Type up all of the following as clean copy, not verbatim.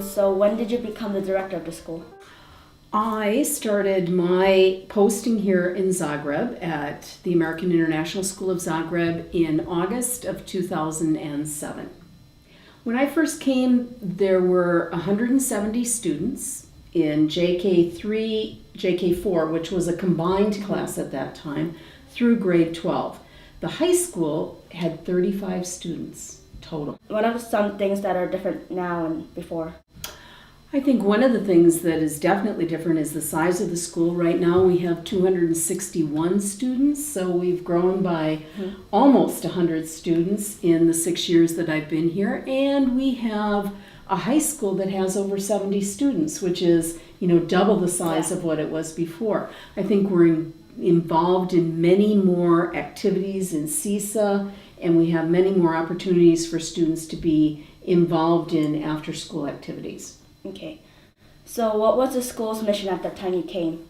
So when did you become the director of the school? I started my posting here in Zagreb at the American International School of Zagreb in August of 2007. When I first came, there were 170 students in JK3, JK4, which was a combined class at that time, through grade 12. The high school had 35 students total. What are some things that are different now and before? I think one of the things that is definitely different is the size of the school. Right now we have 261 students, so we've grown by almost 100 students in the 6 years that I've been here. And we have a high school that has over 70 students, which is, double the size of what it was before. I think we're involved in many more activities in CISA, and we have many more opportunities for students to be involved in after-school activities. Okay. So what was the school's mission at the time you came?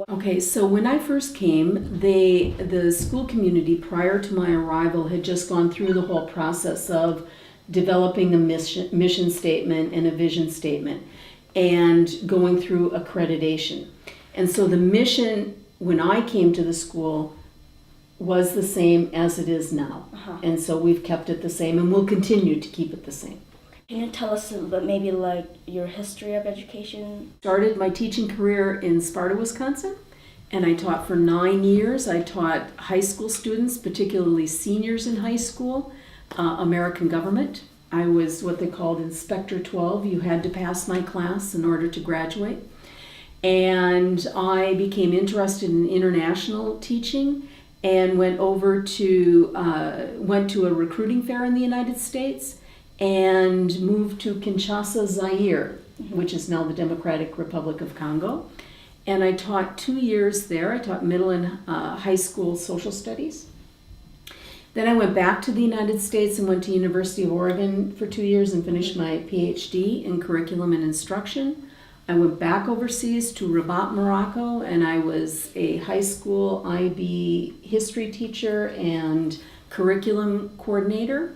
Okay, so when I first came, the school community prior to my arrival had just gone through the whole process of developing a mission statement and a vision statement and going through accreditation. And so the mission when I came to the school was the same as it is now. And so we've kept it the same and we'll continue to keep it the same. Can you tell us a little bit, maybe like your history of education? Started my teaching career in Sparta, Wisconsin, and I taught for 9 years. I taught high school students, particularly seniors in high school, American government. I was what they called Inspector 12. You had to pass my class in order to graduate. And I became interested in international teaching and went to a recruiting fair in the United States and moved to Kinshasa, Zaire, which is now the Democratic Republic of Congo. And I taught 2 years there. I taught middle and high school social studies. Then I went back to the United States and went to University of Oregon for 2 years and finished my PhD in curriculum and instruction. I went back overseas to Rabat, Morocco, and I was a high school IB history teacher and curriculum coordinator.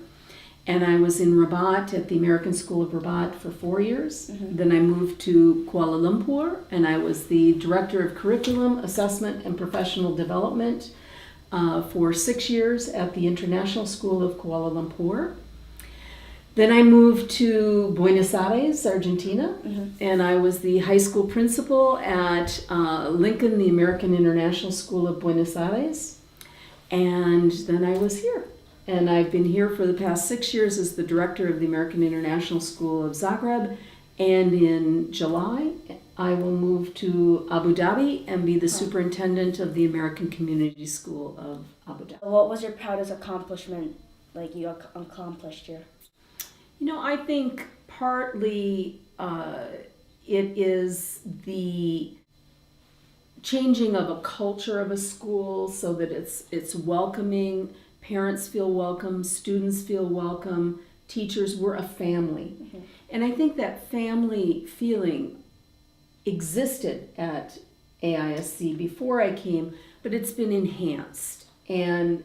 And I was in Rabat at the American School of Rabat for 4 years. Then I moved to Kuala Lumpur, and I was the director of curriculum, assessment, and professional development for 6 years at the International School of Kuala Lumpur. Then I moved to Buenos Aires, Argentina, and I was the high school principal at Lincoln, the American International School of Buenos Aires. And then I was here. And I've been here for the past 6 years as the director of the American International School of Zagreb. And in July, I will move to Abu Dhabi and be the superintendent of the American Community School of Abu Dhabi. What was your proudest accomplishment, like you accomplished here? I think partly it is the changing of a culture of a school so that it's welcoming. Parents feel welcome, students feel welcome, teachers, we're a family. And I think that family feeling existed at AISC before I came, but it's been enhanced. And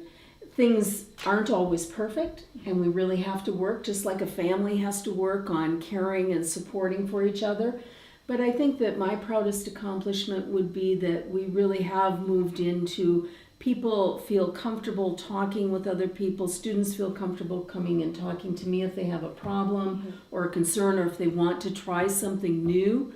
things aren't always perfect, and we really have to work, just like a family has to work on caring and supporting for each other. But I think that my proudest accomplishment would be that we really have moved into people feel comfortable talking with other people. Students feel comfortable coming and talking to me if they have a problem or a concern, or if they want to try something new.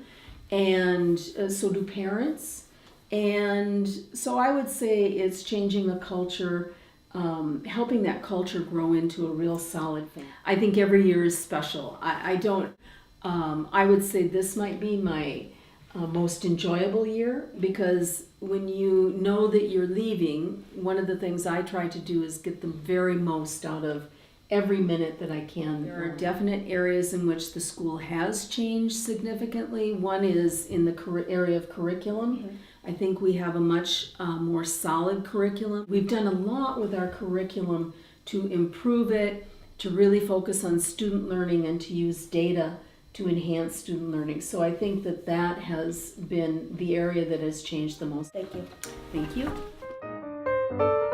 And so do parents. And so I would say it's changing a culture, helping that culture grow into a real solid family. I think every year is special. I would say this might be my most enjoyable year, because when you know that you're leaving, one of the things I try to do is get the very most out of every minute that I can. There are definite areas in which the school has changed significantly. One is in the area of curriculum. I think we have a much more solid curriculum. We've done a lot with our curriculum to improve it, to really focus on student learning and to use data to enhance student learning. So I think that has been the area that has changed the most. Thank you. Thank you.